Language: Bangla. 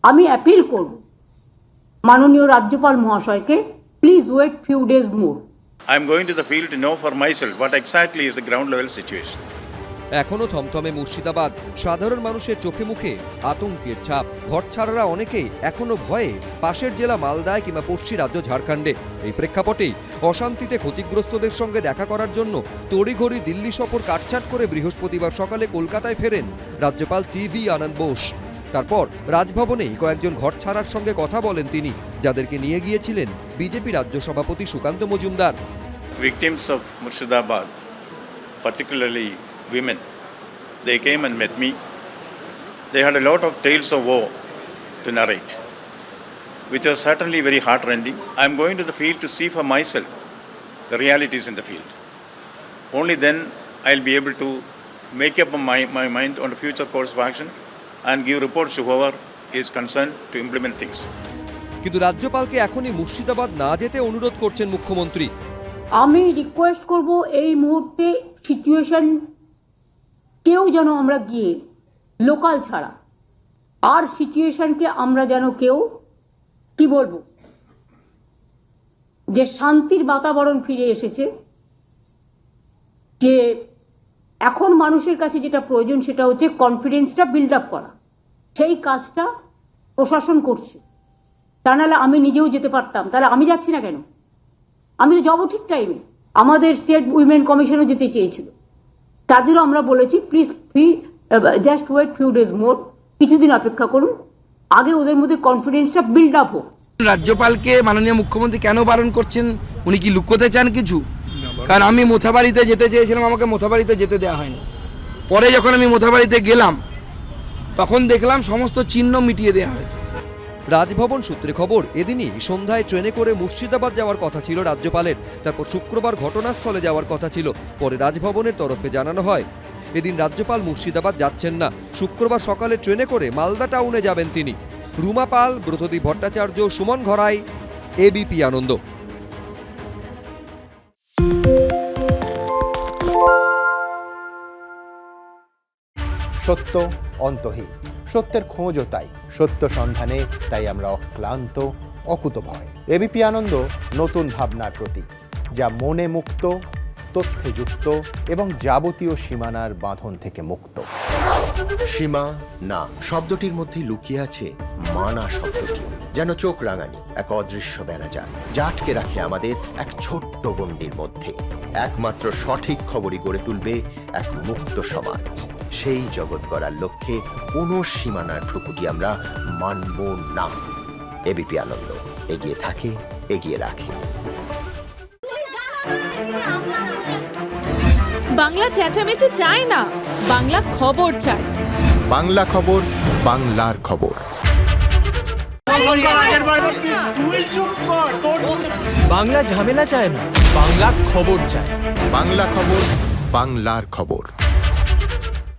আমি অ্যাপিল করব মাননীয় রাজ্যপাল মহাশয়কে, please wait few days more. I am going to the field to know for myself what exactly is the ground level situation. এখনো থমথমে মুর্শিদাবাদ, সাধারণ মানুষের চোখে মুখে আতঙ্কের ছাপ। ঘরছাড়ারা অনেকেই এখনো ভয়ে পাশের জেলা মালদায় কিংবা পশ্চিম রাজ্য ঝাড়খণ্ডে। এই প্রেক্ষাপটেই অশান্তিতে ক্ষতিগ্রস্তদের সঙ্গে দেখা করার জন্য তড়িঘড়ি দিল্লি সফর কাটছাট করে বৃহস্পতিবার সকালে কলকাতায় ফেরেন রাজ্যপাল CV আনন্দ বোস। তারপর রাজভবনেই কয়েকজন ঘরছাড়ার সঙ্গে কথা বলেন তিনি, যাদেরকে নিয়ে গিয়েছিলেন বিজেপি রাজ্য সভাপতি Sukanta Majumdar. Victims of Murshidabad, particularly women, they came and met me. They had a lot of tales of woe to narrate, which was certainly very heartrending. I am going to the field to see for myself the realities in the field. Only then I will be able to make up my mind on the future course of action and give reports to whoever is concerned to implement things. কিন্তু রাজ্যপালকে এখনই মুর্শিদাবাদ না যেতে অনুরোধ করছেন মুখ্যমন্ত্রী। আমি রিকোয়েস্ট করব এই মুহূর্তে সিচুয়েশন কেউ যেন আমরা গিয়ে লোকাল ছাড়া আর সিচুয়েশনকে আমরা যেন কেউ কি বলবো যে শান্তির বাতাবরণ ফিরে এসেছে, যে এখন মানুষের কাছে যেটা প্রয়োজন সেটা হচ্ছে কনফিডেন্সটা বিল্ড আপ করা। সেই কাজটা প্রশাসন করছে, তা নাহলে আমি নিজেও যেতে পারতাম। তাহলে আমি যাচ্ছি না কেন? আমি তো যাবো ঠিক টাইমে। আমাদের স্টেট উইমেন কমিশনও যেতে চেয়েছিল, তাদেরও আমরা বলেছি please just wait few days more, কিছুদিন অপেক্ষা করুন, আগে ওদের মধ্যে কনফিডেন্সটা বিল্ড আপ হোক। রাজ্যপালকে মাননীয় মুখ্যমন্ত্রী কেন বারণ করছেন? উনি কি লুকোতে চান কিছু? কারণ আমি মোথাবাড়িতে যেতে চেয়েছিলাম, আমাকে মোথাবাড়িতে যেতে দেওয়া হয়নি। পরে যখন আমি মোথাবাড়িতে গেলাম তখন দেখলাম সমস্ত চিহ্ন মিটিয়ে দেওয়া হয়েছে। রাজভবন সূত্রে খবর, এদিনই সন্ধ্যায় ট্রেনে করে মুর্শিদাবাদ যাওয়ার কথা ছিল রাজ্যপালের। তারপর শুক্রবার ঘটনাস্থলে যাওয়ার কথা ছিল। পরে রাজভবনের তরফে জানানো হয় এদিন রাজ্যপাল মুর্শিদাবাদ যাচ্ছেন না, শুক্রবার সকালে ট্রেনে করে মালদা টাউনে যাবেন তিনি। রুমা পাল, ব্রতদীপ ভট্টাচার্য, সুমন ঘরাই, ABP আনন্দ। সত্য অন্তহীন, সত্যের খোঁজও তাই, সত্য সন্ধানে তাই আমরা অক্লান্ত, অকুতভয়। ABP আনন্দ নতুন ভাবনার প্রতীক, যা মনে মুক্ত, তথ্যে যুক্ত এবং যাবতীয় সীমানার বাঁধন থেকে মুক্ত। সীমা না শব্দটির মধ্যে লুকিয়ে আছে মানা শব্দটি, যেন চোখ রাঙানি এক অদৃশ্য বেড়াজাল, যা আটকে রাখে আমাদের এক ছোট্ট গণ্ডির মধ্যে। একমাত্র সঠিক খবরই গড়ে তুলবে এক মুক্ত সমাজ। সেই জগৎ গড়ার লক্ষ্যে কোনো সীমানার ঠুকুটি আমরা মানব না। ABP আনন্দ এগিয়ে থাকে, এগিয়ে রাখে। বাংলা চেঁচামেচি চায় না, বাংলা খবর চায়। বাংলা খবর, বাংলার খবর। বাংলা ঝামেলা চায় না, বাংলা খবর চায়। বাংলা খবর, বাংলার খবর।